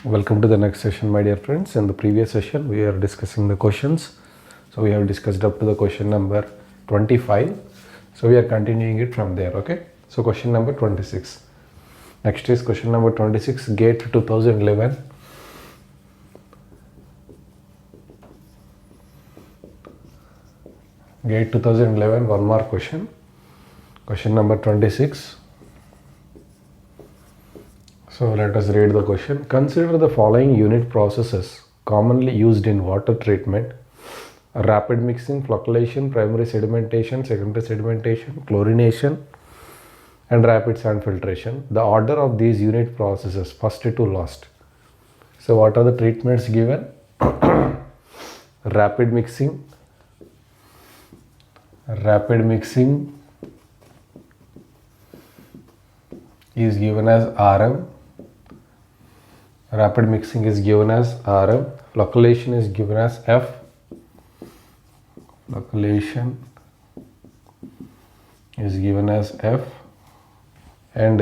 Welcome to the next session, my dear friends. In the previous session, we are discussing the questions. So we have discussed up to the question number 25. So we are continuing it from there, okay? So question number 26. Next is question number 26, GATE 2011. GATE 2011, one more question. Question number 26. So let us read the question. Consider the following unit processes commonly used in water treatment: rapid mixing, flocculation, primary sedimentation, secondary sedimentation, chlorination, and rapid sand filtration. The order of these unit processes, first to last. So what are the treatments given? Rapid mixing is given as RM. Rapid mixing is given as RM. Flocculation is given as F. Flocculation is given as F. And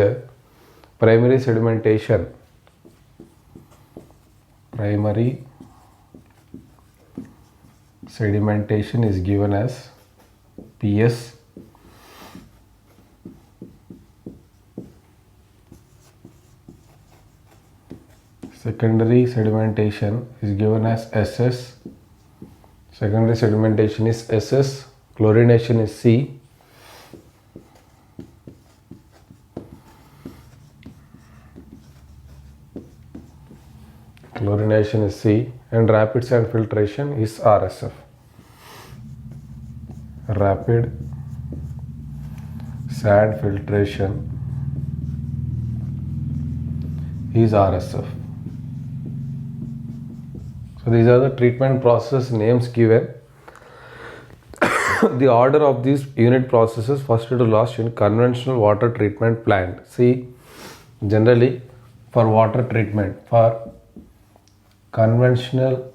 primary sedimentation is given as PS. Secondary sedimentation is given as SS. Secondary sedimentation is SS. Chlorination is C. Chlorination is C. And rapid sand filtration is RSF. Rapid sand filtration is RSF. So these are the treatment process names given. The order of these unit processes, first to last in conventional water treatment plant. See, generally for water treatment, for conventional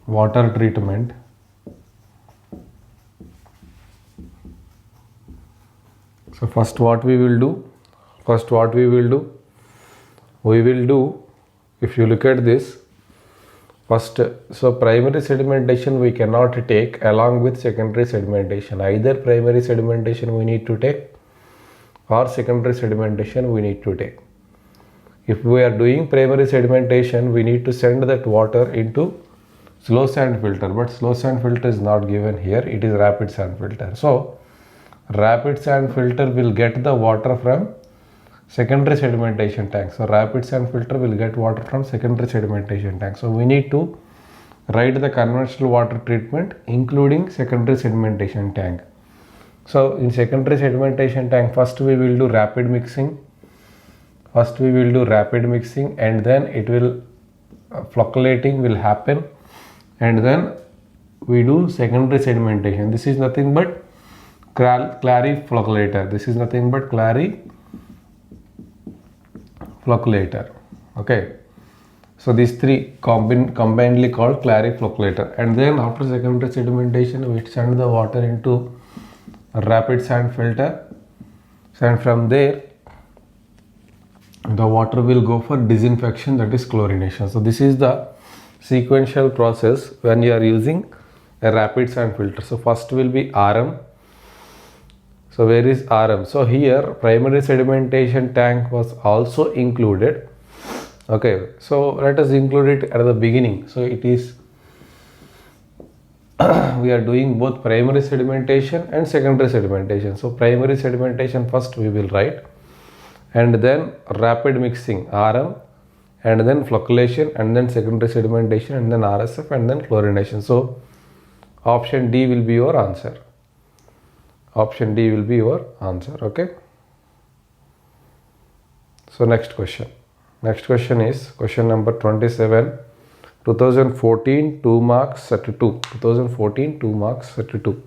water treatment, so first what we will do, if you look at this, first, so primary sedimentation we cannot take along with secondary sedimentation. Either primary sedimentation we need to take or secondary sedimentation we need to take. If we are doing primary sedimentation, we need to send that water into slow sand filter, but slow sand filter is not given here, it is rapid sand filter. So rapid sand filter will get the water from secondary sedimentation tank. So rapid sand filter will get water from secondary sedimentation tank. So we need to write the conventional water treatment including secondary sedimentation tank. So in secondary sedimentation tank, first we will do rapid mixing. And then it will flocculating will happen, and then we do secondary sedimentation. This is nothing but clariflocculator. Flocculator. Okay. So these three combinedly called clariflocculator. And then after secondary sedimentation, we send the water into a rapid sand filter. And from there, the water will go for disinfection, that is chlorination. So this is the sequential process when you are using a rapid sand filter. So first will be RM. So where is RM? So here primary sedimentation tank was also included. Okay, so let us include it at the beginning. So it is we are doing both primary sedimentation and secondary sedimentation. So primary sedimentation first we will write, and then rapid mixing RM, and then flocculation, and then secondary sedimentation, and then RSF, and then chlorination. So option D will be your answer. Okay. So next question is question number 27. 2014 2 marks set to 2. 2014 2 marks set to 2.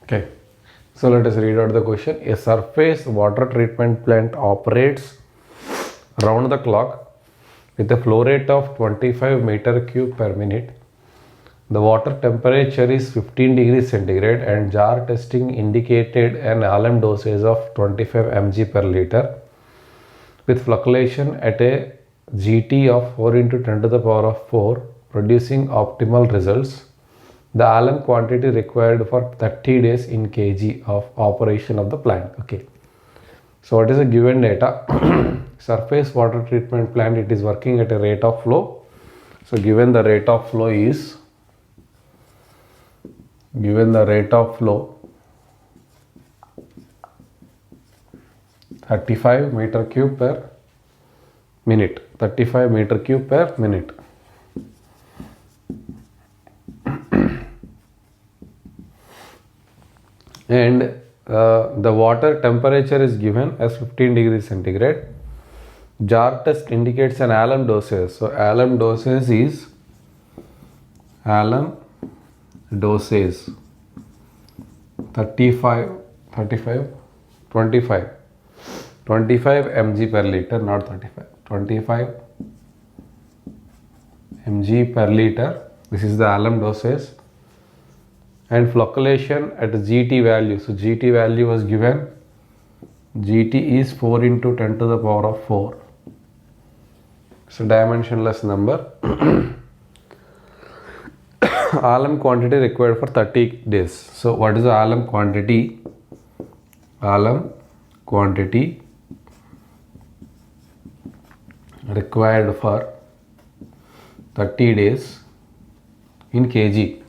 Okay, so let us read out the question. A surface water treatment plant operates round the clock with a flow rate of 25 meter cube per minute. The water temperature is 15 degrees centigrade and jar testing indicated an alum dosage of 25 mg per liter with flocculation at a GT of 4 into 10 to the power of 4, producing optimal results. The alum quantity required for 30 days in kg of operation of the plant. Okay, so what is the given data? Surface water treatment plant, it is working at a rate of flow. So given the rate of flow is 35 meter cube per minute. 35 meter cube per minute. And the water temperature is given as 15 degrees centigrade. Jar test indicates an alum dosage. So alum dosage is 25 mg per liter, not 35, 25 mg per liter. This is the alum dosage. And flocculation at GT value. So GT value was given. GT is 4 into 10 to the power of 4. So dimensionless number. Alum quantity required for 30 days. So what is the alum quantity? Alum quantity required for 30 days in kg.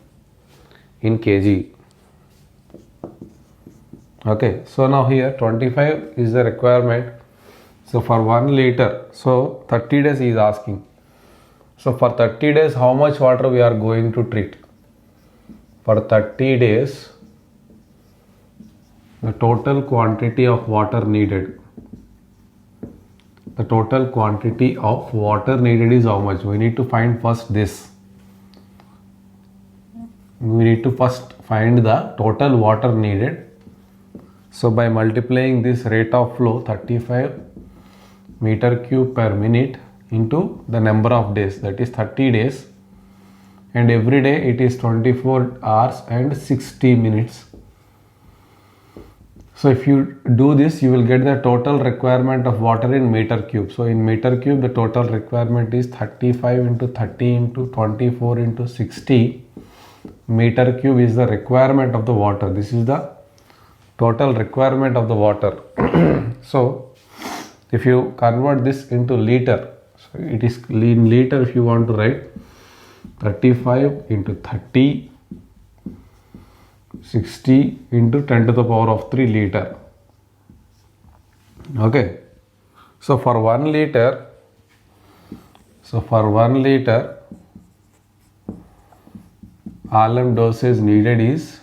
Okay, so now here 25 is the requirement. So for 1 liter, so 30 days he is asking. So for 30 days, how much water we are going to treat? For 30 days, the total quantity of water needed. The total quantity of water needed is how much? We need to find first this. We need to first find the total water needed. So by multiplying this rate of flow 35 meter cube per minute into the number of days, that is 30 days, and every day it is 24 hours and 60 minutes. So if you do this, you will get the total requirement of water in meter cube. So in meter cube, the total requirement is 35 into 30 into 24 into 60 meter cube is the requirement of the water. This is the total requirement of the water. So if you convert this into liter, so it is in liter. If you want to write 35 into 30, 60 into 10 to the power of 3 liter. Okay, so for 1 liter, alum dosage needed is,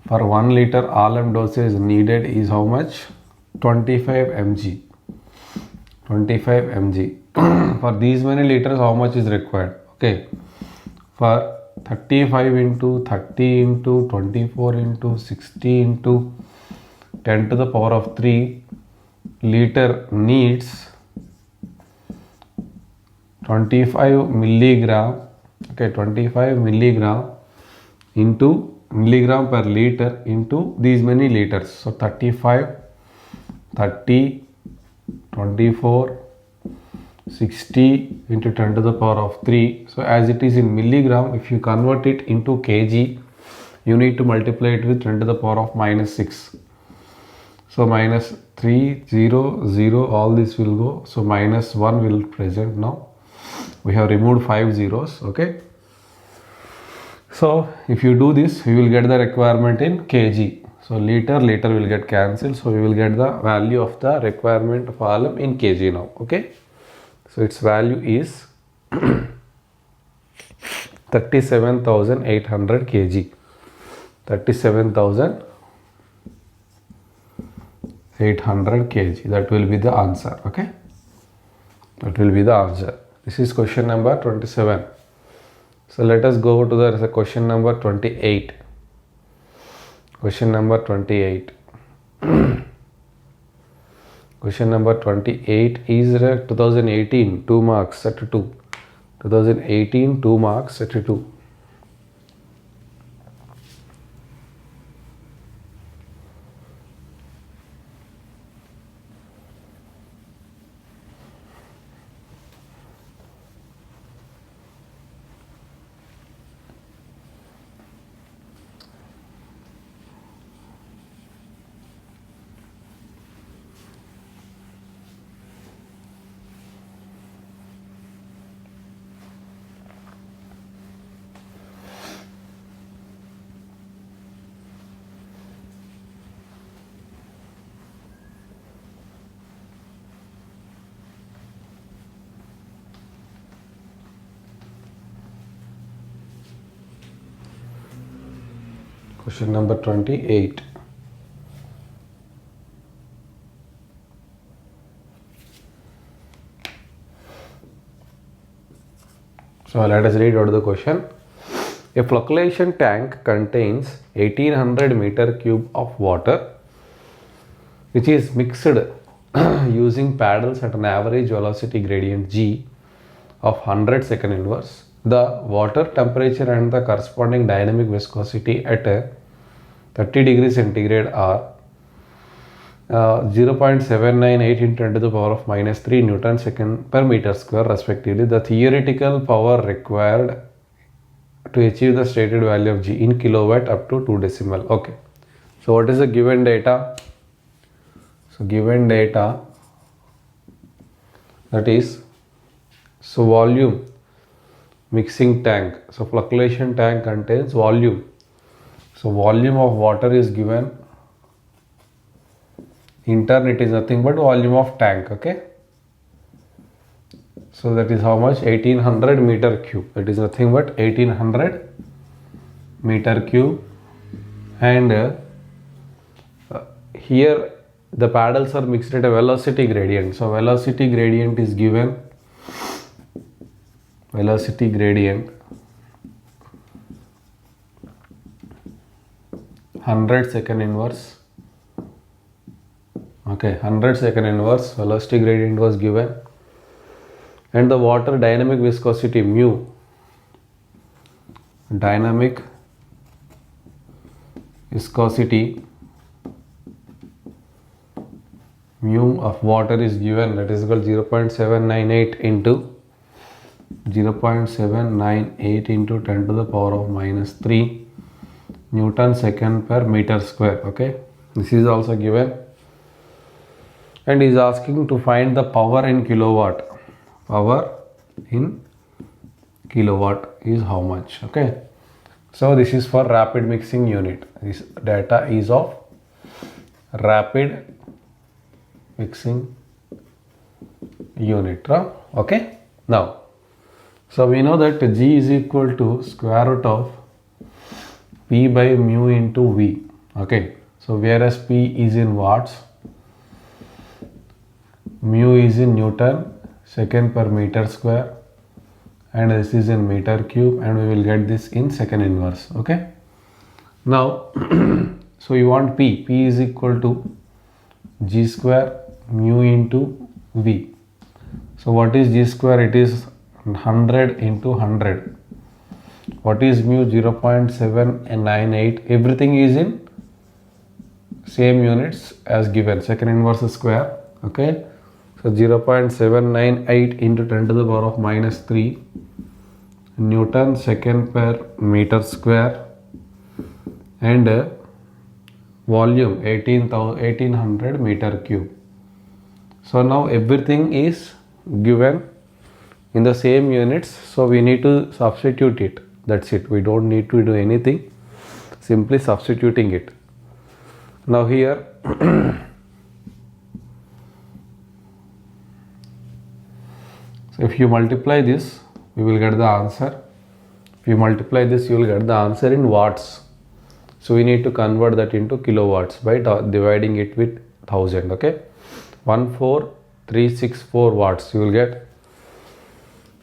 for 1 liter alum dosage needed is how much? 25 mg. 25 mg. For these many liters, how much is required? Okay, for 35 into 30 into 24 into 60 into 10 to the power of 3 liter needs 25 milligram. Okay, 25 milligram into milligram per liter into these many liters. So 35, 30, 24, 60 into 10 to the power of 3. So as it is in milligram, if you convert it into kg, you need to multiply it with 10 to the power of minus 6. So minus 3, 0, 0, all this will go. So minus 1 will present now. We have removed 5 zeros. Okay. So if you do this, you will get the requirement in kg. So liter will get cancelled. So we will get the value of the requirement of alum in kg now. Okay. So its value is 37,800 kg. 37,800 kg. That will be the answer. Okay. That will be the answer. This is question number 27. So let us go to the question number 28. Question number 28. Question number 28 is 2018 2 marks set 2. 2018 2 marks set 2. Question number 28. So let us read out the question. A flocculation tank contains 1800 meter cube of water which is mixed using paddles at an average velocity gradient g of 100 second inverse. The water temperature and the corresponding dynamic viscosity at 30 degrees centigrade are 0.798 into 10 to the power of minus 3 Newton second per meter square respectively. The theoretical power required to achieve the stated value of G in kilowatt up to 2 decimal. Okay. So what is the given data? So given data, that is, so volume mixing tank. So flocculation tank contains volume. So volume of water is given. In turn it is nothing but volume of tank. Okay. So that is how much? 1800 meter cube. That is nothing but 1800 meter cube. And here the paddles are mixed at a velocity gradient. So velocity gradient is given. Velocity gradient 100 second inverse. Okay, 100 second inverse velocity gradient was given, and the water dynamic viscosity mu, dynamic viscosity mu of water is given, that is equal 0.798 into 0.798 into 10 to the power of minus 3 Newton second per meter square. Okay, this is also given, and is asking to find the power in kilowatt. Power in kilowatt is how much? Okay, so this is for rapid mixing unit. This data is of rapid mixing unit. Okay, now so we know that G is equal to square root of P by mu into V. Okay, so whereas P is in watts, mu is in Newton second per meter square, and this is in meter cube, and we will get this in second inverse. Okay, now so you want P is equal to G square mu into V. So what is G square? It is 100 into 100. What is mu? 0.798. everything is in same units as given, second inverse square. Okay, so 0.798 into 10 to the power of minus 3 Newton second per meter square, and volume 1800 meter cube. So now everything is given in the same units, so we need to substitute it. That's it. We don't need to do anything, simply substituting it. Now here so if you multiply this, you will get the answer. If you multiply this, you will get the answer in watts. So we need to convert that into kilowatts by dividing it with 1000. Okay, 14364 watts. You will get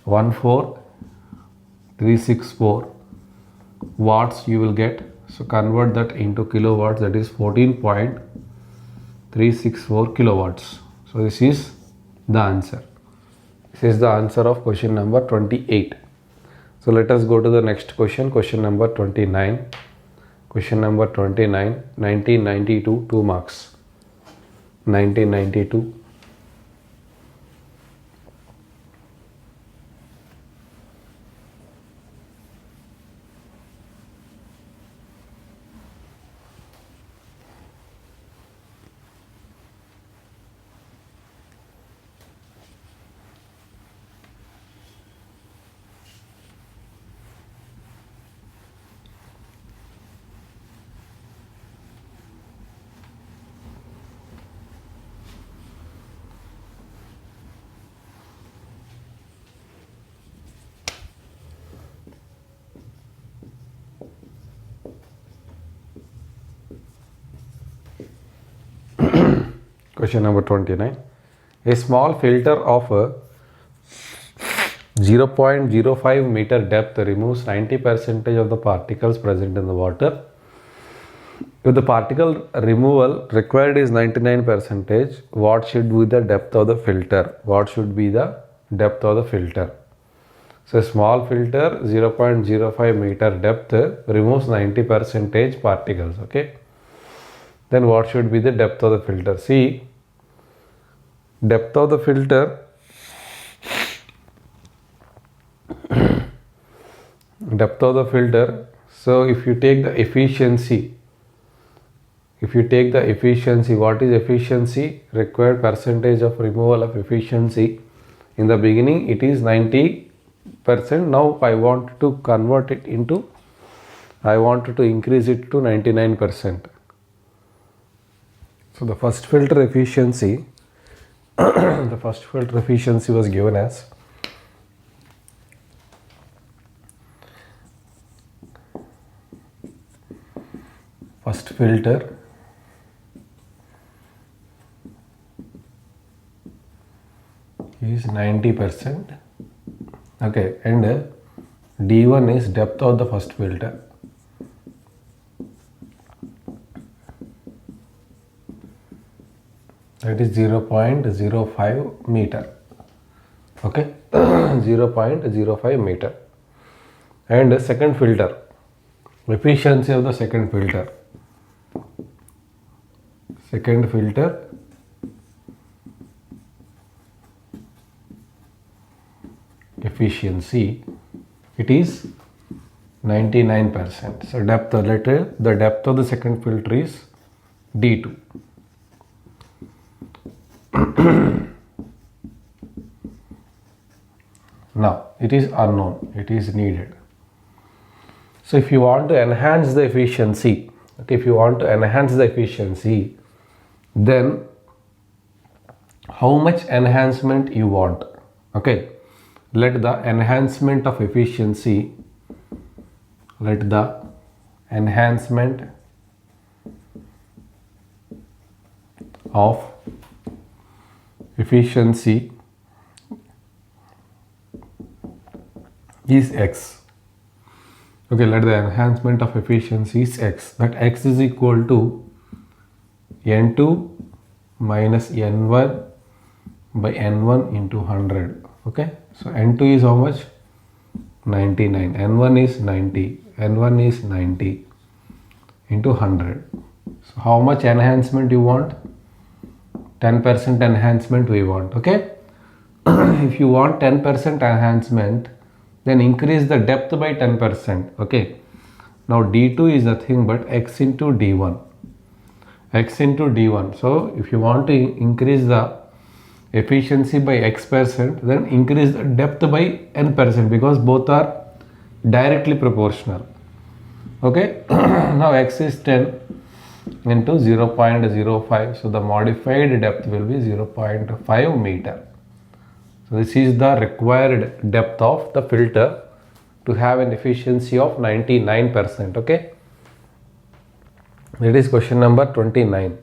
14364 watts. You will get So convert that into kilowatts, that is 14.364 kilowatts. So this is the answer. This is the answer of question number 28. So let us go to the next question, question number 29. Question number 29, 1992, 2 marks. 1992. Question number 29. A small filter of a 0.05 meter depth removes 90% of the particles present in the water. If the particle removal required is 99%, what should be the depth of the filter? What should be the depth of the filter? So a small filter 0.05 meter depth removes 90% particles. Okay. Then what should be the depth of the filter? See, depth of the filter, depth of the filter. So if you take the efficiency, what is efficiency? Required percentage of removal of efficiency. In the beginning it is 90%. Now I want to convert it into, I want to increase it to 99%. So the first filter efficiency, the first filter efficiency was given as first filter is 90%. Okay, and D1 is depth of the first filter. That is 0.05 meter. Okay, 0.05 meter. And second filter, efficiency of the second filter. Second filter efficiency, it is 99%. So depth, the depth of the second filter is D2. Now it is unknown, it is needed. So if you want to enhance the efficiency, okay, if you want to enhance the efficiency, then how much enhancement you want? Okay, let the enhancement of efficiency, let the enhancement of efficiency is x. Okay, let the enhancement of efficiency is x. That x is equal to n2 minus n1 by n1 into 100. Okay, so n2 is how much? 99. n1 is 90. n1 is 90 into 100. So how much enhancement you want? 10% enhancement we want. Okay, if you want 10% enhancement, then increase the depth by 10%. Okay, now D2 is nothing but x into D1. X into D1. So if you want to increase the efficiency by x%, then increase the depth by n%, because both are directly proportional. Okay, now x is 10 into 0.05, so the modified depth will be 0.5 meter. So this is the required depth of the filter to have an efficiency of 99%. Okay, that is question number 29.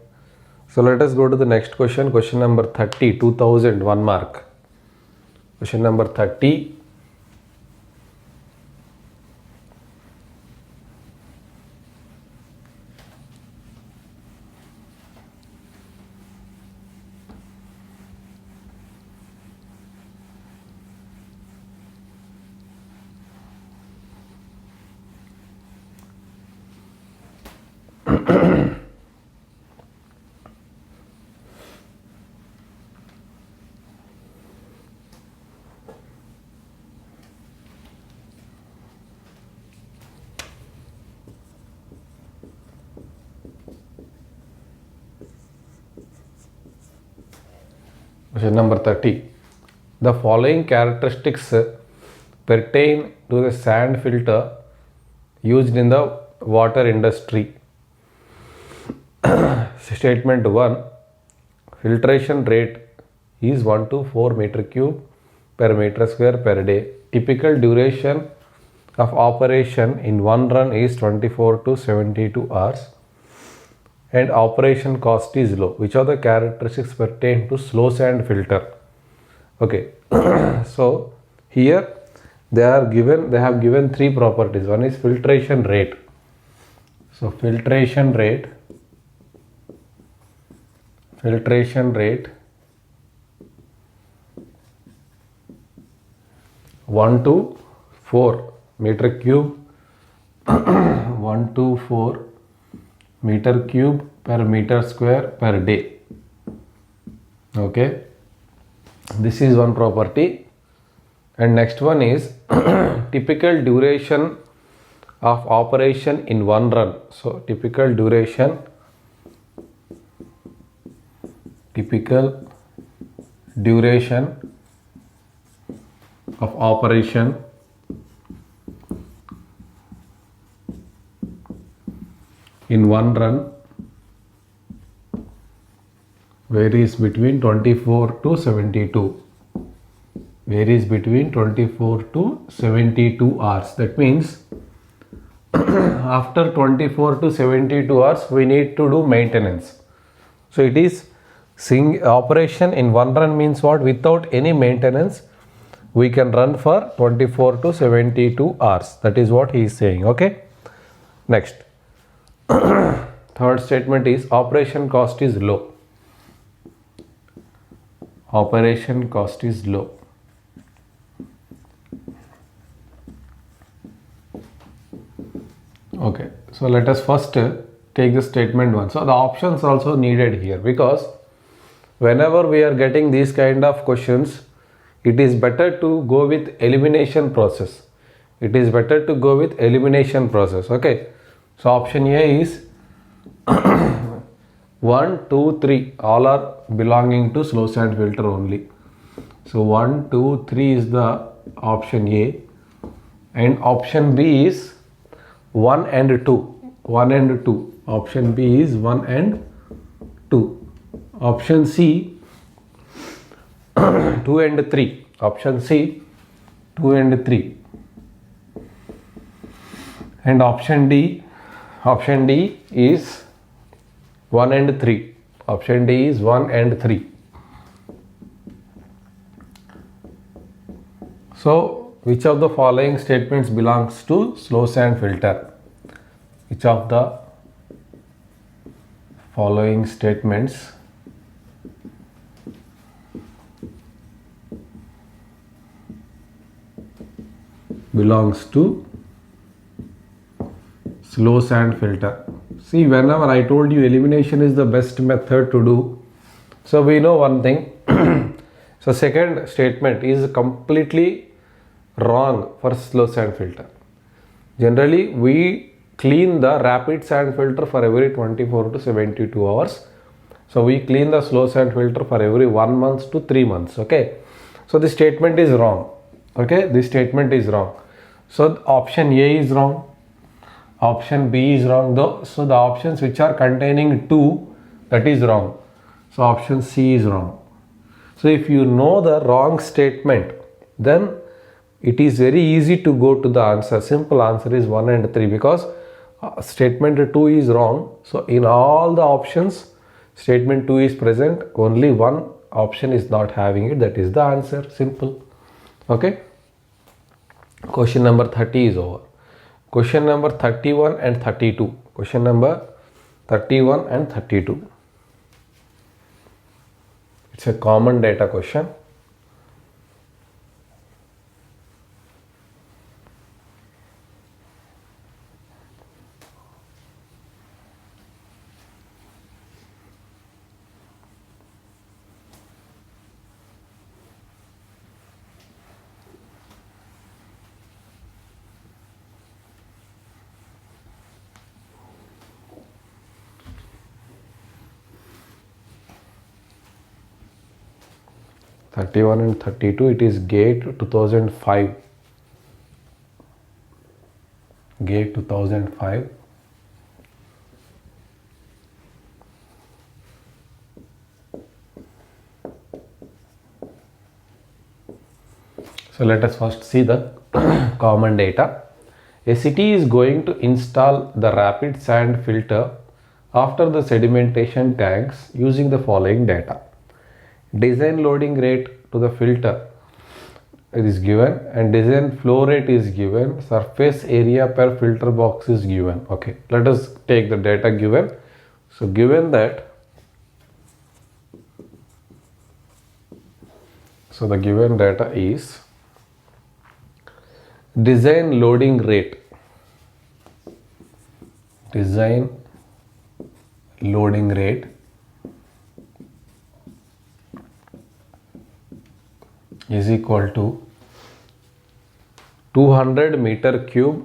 So let us go to the next question, question number 30, 2000, 1 mark. Question number 30. Question number 30. The following characteristics pertain to the sand filter used in the water industry. Statement 1. Filtration rate is 1 to 4 meter cube per meter square per day. Typical duration of operation in one run is 24 to 72 hours. And operation cost is low. Which of the characteristics pertain to slow sand filter? Okay. So here they have given three properties. One is filtration rate. So filtration rate 1 to 4 meter cube 1 to 4 meter cube per meter square per day. Okay, this is one property. And next one is typical duration of operation in one run. So typical duration of operation in one run varies between 24 to 72. Varies between 24 to 72 hours. That means after 24 to 72 hours we need to do maintenance. So it is operation in one run means what? Without any maintenance we can run for 24 to 72 hours. That is what he is saying. Okay. Next. Third statement is operation cost is low. Operation cost is low. Okay, so let us first take the statement 1. So the options also needed here, because whenever we are getting these kind of questions, it is better to go with elimination process. It is better to go with elimination process. Okay, so option A is 1, 2, 3 all are belonging to slow sand filter only. So 1, 2, 3 is the option A, and option B is 1 and 2. 1 and 2. Option B is 1 and 2. Option C 2 and 3. Option C 2 and 3. And option D is 1 and 3. Option D is 1 and 3. So which of the following statements belongs to slow sand filter? Which of the following statements belongs to slow sand filter? See, whenever I told you elimination is the best method to do, so we know one thing. So second statement is completely wrong for slow sand filter. Generally we clean the rapid sand filter for every 24 to 72 hours. So we clean the slow sand filter for every 1 month to 3 months. Okay, so this statement is wrong. Okay, this statement is wrong. So option A is wrong, option B is wrong. So the options which are containing 2, that is wrong. So option C is wrong. So if you know the wrong statement, then it is very easy to go to the answer. Simple answer is 1 and 3, because statement 2 is wrong. So in all the options statement 2 is present, only one option is not having it, that is the answer. Simple. Okay, question number 30 is over. Question number 31 and 32. Question number 31 and 32. It's a common data question. 31 and 32, it is GATE 2005. GATE 2005. So let us first see the common data. A city is going to install the rapid sand filter after the sedimentation tanks using the following data. Design loading rate to the filter is given and design flow rate is given. Surface area per filter box is given. Okay, let us take the data given. So given that, so the given data is design loading rate. Design loading rate is equal to 200 meter cube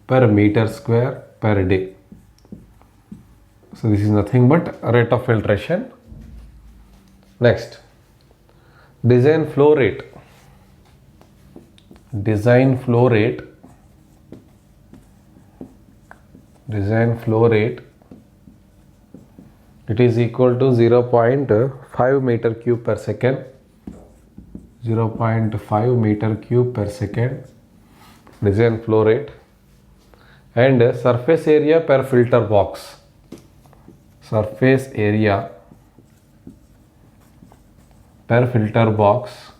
per meter square per day. So this is nothing but rate of filtration. Next, design flow rate. Design flow rate it is equal to 0.5 meter cube per second. 0.5 meter cube per second design flow rate. And surface area per filter box. Surface area per filter box.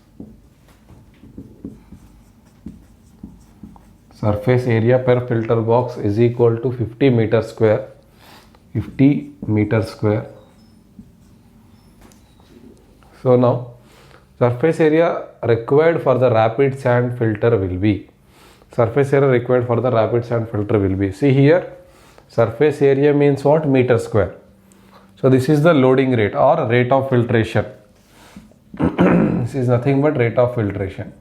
Surface area per filter box is equal to 50 meter square. 50 meter square. So now surface area required for the rapid sand filter will be. Surface area required for the rapid sand filter will be. See here, surface area means what? Meter square. So this is the loading rate or rate of filtration. This is nothing but rate of filtration.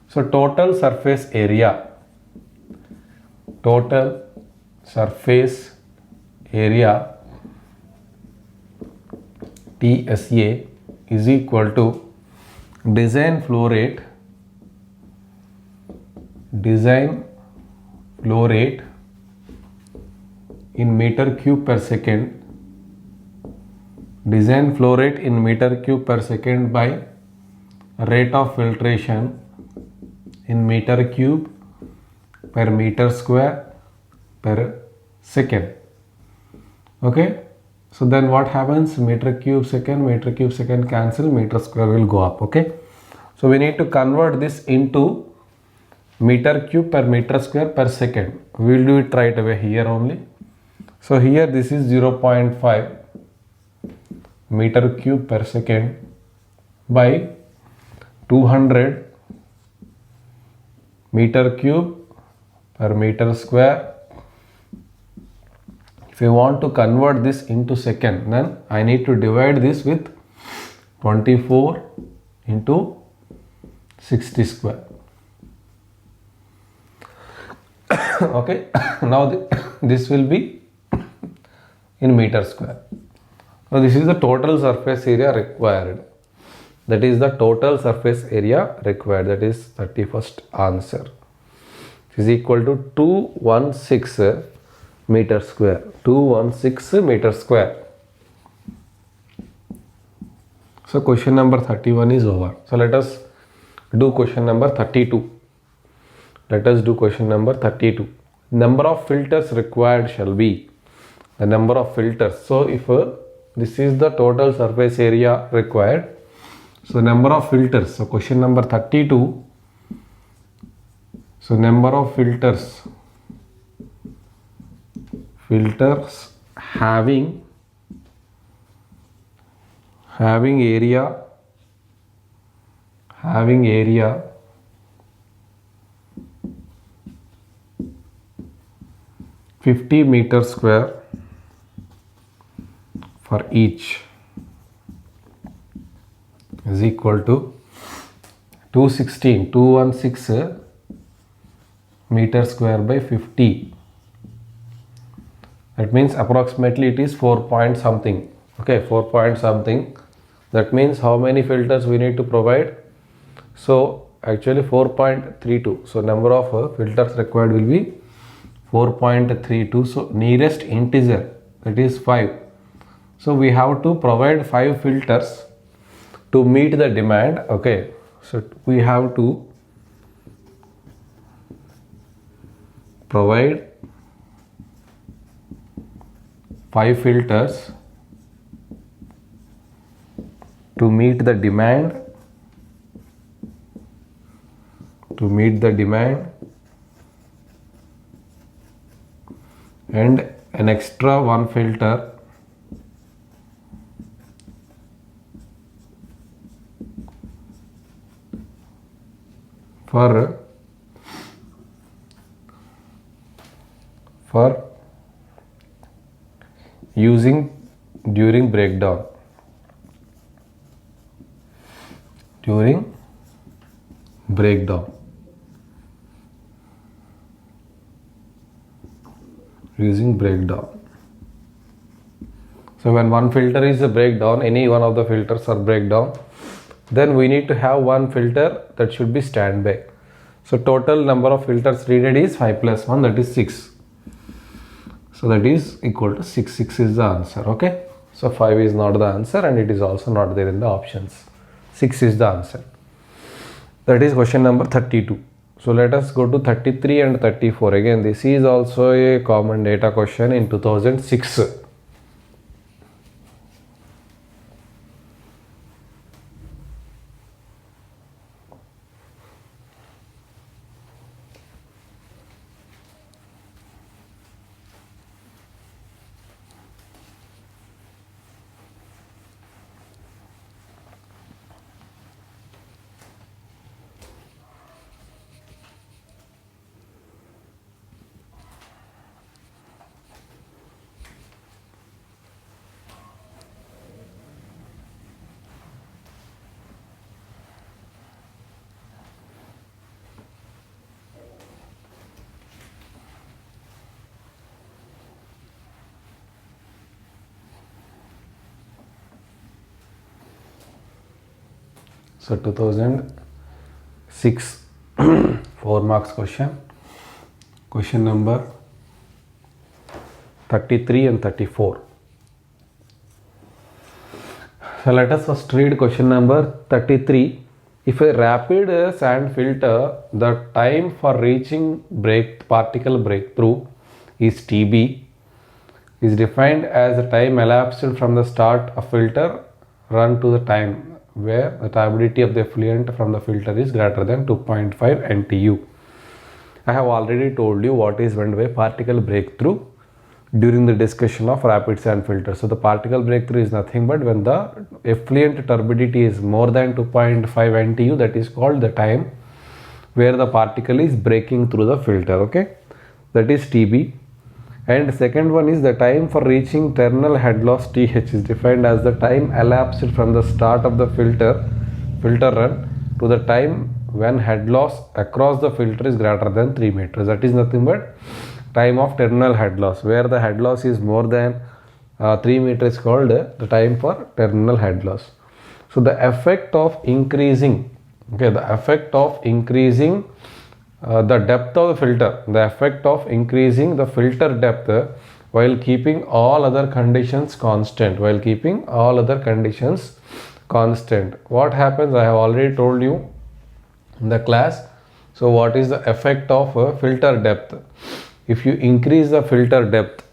So total surface area. Total surface area TSA is equal to design flow rate in meter cube per second. Design flow rate in meter cube per second by rate of filtration in meter cube per meter square per second. Okay, so then what happens? Meter cube second cancel, meter square will go up. Okay, so we need to convert this into meter cube per meter square per second. We will do it right away here only. So here this is 0.5 meter cube per second by 200 meter cube per meter square. If I want to convert this into second, then I need to divide this with 24 into 60 square. Okay, now this will be in meter square. So this is the total surface area required. That is the total surface area required. That is 31st answer. It is equal to 216 meter square. 216 meter square. So question number 31 is over. So let us do question number 32. Let us do question number 32. Number of filters required shall be the number of filters. So if this is the total surface area required, so number of filters. So question number 32. So number of filters having area 50 meter square for each is equal to 216 meter square by 50. That means approximately it is 4 point something, Okay, 4 point something. That means how many filters we need to provide? So actually 4.32. So number of filters required will be 4.32. So nearest integer, that is 5. So we have to provide 5 filters to meet the demand. Okay, so we have to provide 5 filters to meet the demand, and an extra 1 filter for using during breakdown. Using breakdown. So when one filter is a breakdown, any one of the filters are breakdown, then we need to have one filter that should be standby. So total number of filters needed is 5 plus 1, that is 6. So that is equal to 6. 6 is the answer. Okay. So 5 is not the answer and it is also not there in the options. 6 is the answer. That is question number 32. So let us go to 33 and 34. Again, this is also a common data question in 2006. So 2006 4 marks question. Question number 33 and 34. So let us first read question number 33. If a rapid sand filter, the time for reaching particle breakthrough is TB, is defined as the time elapsed from the start of filter run to the time where the turbidity of the effluent from the filter is greater than 2.5 NTU. I have already told you what is meant by particle breakthrough during the discussion of rapid sand filter. So the particle breakthrough is nothing but when the effluent turbidity is more than 2.5 NTU, that is called the time where the particle is breaking through the filter. Okay, that is TB. And second one is the time for reaching terminal head loss, TH, is defined as the time elapsed from the start of the filter run to the time when head loss across the filter is greater than 3 meters. That is nothing but time of terminal head loss. Where the head loss is more than 3 meters is called the time for terminal head loss. So the effect of increasing, the depth of the filter, the effect of increasing the filter depth while keeping all other conditions constant. What happens, I have already told you in the class. So what is the effect of filter depth? If you increase the filter depth,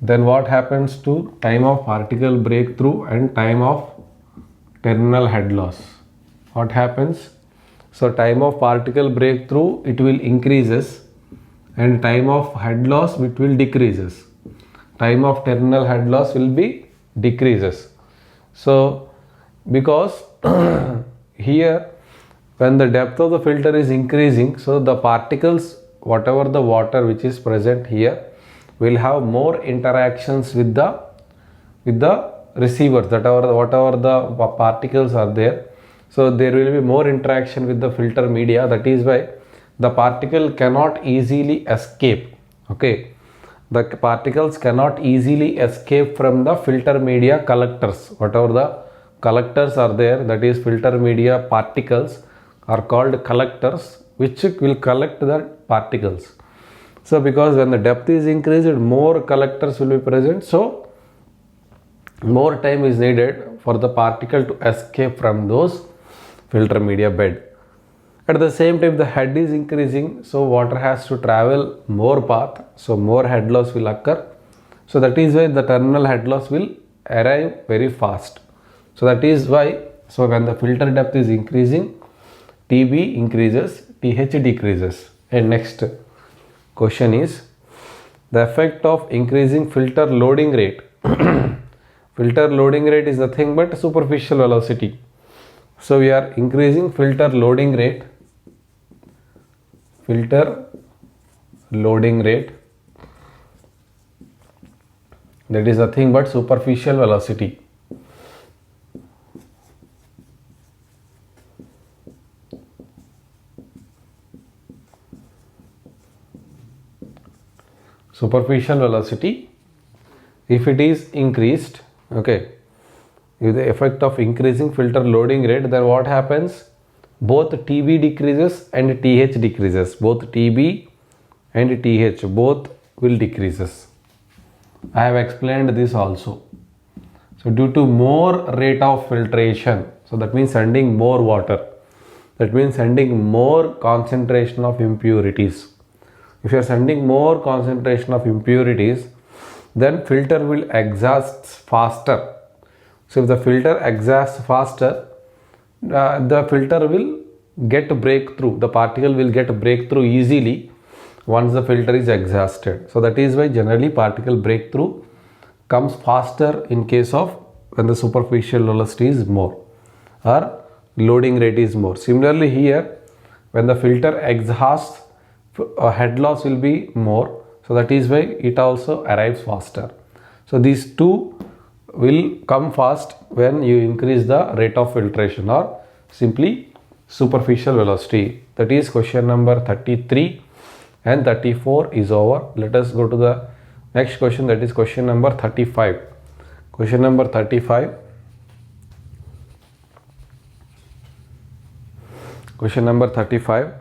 then what happens to time of particle breakthrough and time of terminal head loss? What happens? So time of particle breakthrough, it will increases, and time of head loss, it will decreases. Time of terminal head loss will be decreases. So because here when the depth of the filter is increasing, so the particles, whatever the water which is present here, will have more interactions with the receivers, whatever the particles are there. So there will be more interaction with the filter media. That is why the particle cannot easily escape. Okay, the particles cannot easily escape from the filter media collectors. Whatever the collectors are there, that is filter media particles are called collectors, which will collect the particles. So because when the depth is increased, more collectors will be present, so more time is needed for the particle to escape from those filter media bed. At the same time, the head is increasing, so water has to travel more path, so more head loss will occur. So that is why the terminal head loss will arrive very fast. So that is why, so when the filter depth is increasing, TB increases, TH decreases. And next question is the effect of increasing filter loading rate. Filter loading rate is nothing but superficial velocity. So we are increasing filter loading rate. Filter loading rate, that is nothing but superficial velocity. Superficial velocity, if it is increased, okay, with the effect of increasing filter loading rate, then what happens? Both TB decreases and TH decreases. Both TB and TH both will decreases. I have explained this also. So due to more rate of filtration, so that means sending more water, that means sending more concentration of impurities. If you are sending more concentration of impurities, then filter will exhaust faster. So if the filter exhausts faster, the filter will get breakthrough. The particle will get breakthrough easily once the filter is exhausted. So that is why generally particle breakthrough comes faster in case of when the superficial velocity is more or loading rate is more. Similarly here, when the filter exhausts, head loss will be more. So that is why it also arrives faster. So these two will come fast when you increase the rate of filtration or simply superficial velocity. That is question number 33 and 34 is over. Let us go to the next question, that is question number 35. Question number 35. Question number 35.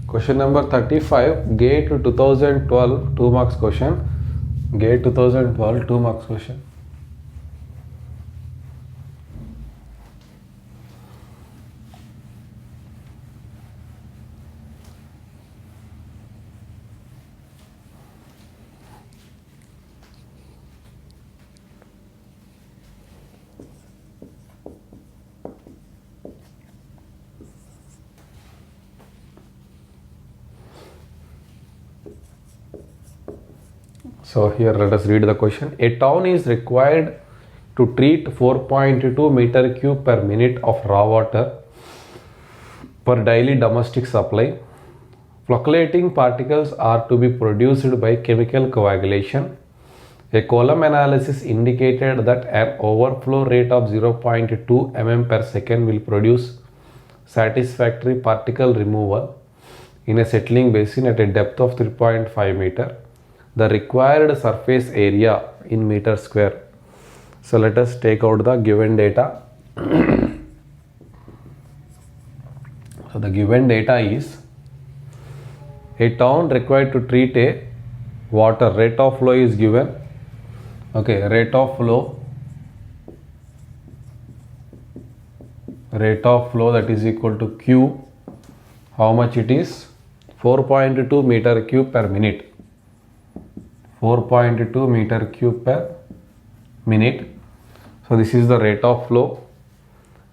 Question number 35, GATE 2012 2 marks question. GATE 2012 2 marks question. So here let us read the question. A town is required to treat 4.2 meter cube per minute of raw water per daily domestic supply. Flocculating particles are to be produced by chemical coagulation. A column analysis indicated that an overflow rate of 0.2 mm per second will produce satisfactory particle removal in a settling basin at a depth of 3.5 meter. The required surface area in meter square. So let us take out the given data. So the given data is a town required to treat a water, rate of flow is given. Okay, rate of flow that is equal to Q. How much it is? 4.2 meter cube per minute. 4.2 meter cube per minute. So this is the rate of flow,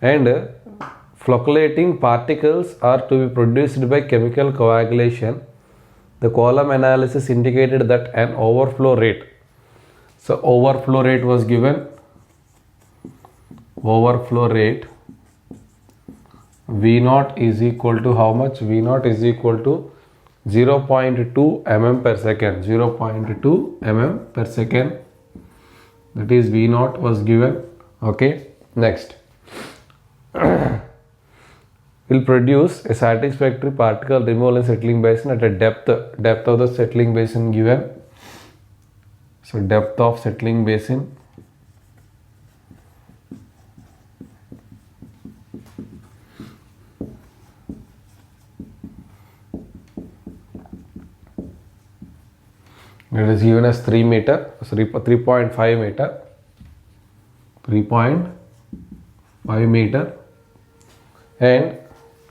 and flocculating particles are to be produced by chemical coagulation. The column analysis indicated that an overflow rate. So overflow rate was given. Overflow rate V0 is equal to how much? V0 is equal to 0.2 mm per second. 0.2 mm per second. That is V0 was given. Okay, next. Will produce a satisfactory particle removal in settling basin at a depth of the settling basin given. So depth of settling basin it is given as 3 meter, 3.5 meter, 3.5 meter, and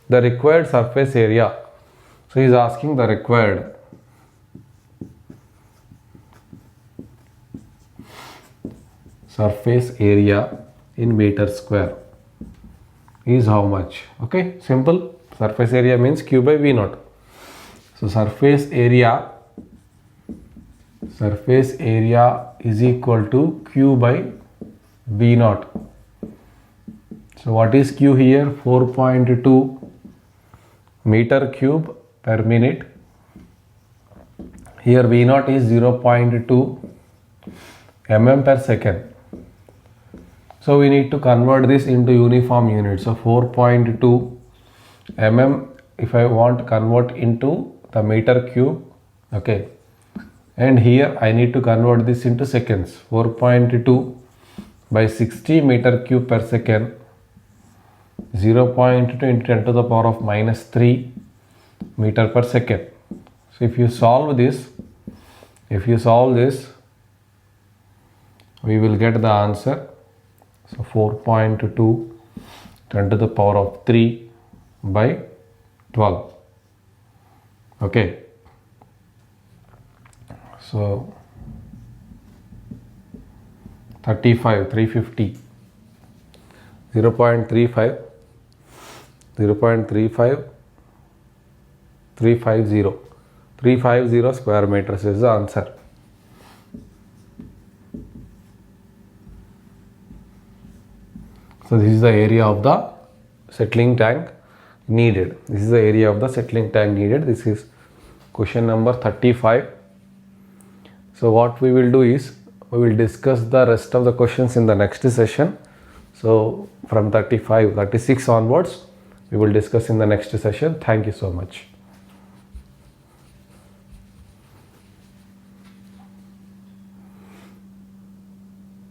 the required surface area. So he is asking the required surface area in meter square is how much? Okay, simple. Surface area means Q by V naught. So surface area is equal to Q by V naught. So what is Q here? 4.2 meter cube per minute. Here V naught is 0.2 mm per second. So we need to convert this into uniform units. So 4.2 mm if I want to convert into the meter cube. Okay. And here I need to convert this into seconds. 4.2 by 60 meter cube per second, 0.2 into 10 to the power of minus 3 meter per second. So if you solve this, we will get the answer. So 4.2 10 to the power of 3 by 12. Okay. So 35, 350, 0.35, 350 square meters is the answer. So this is the area of the settling tank needed. This is question number 35. So what we will do is, we will discuss the rest of the questions in the next session. So from 36 onwards, we will discuss in the next session. Thank you so much.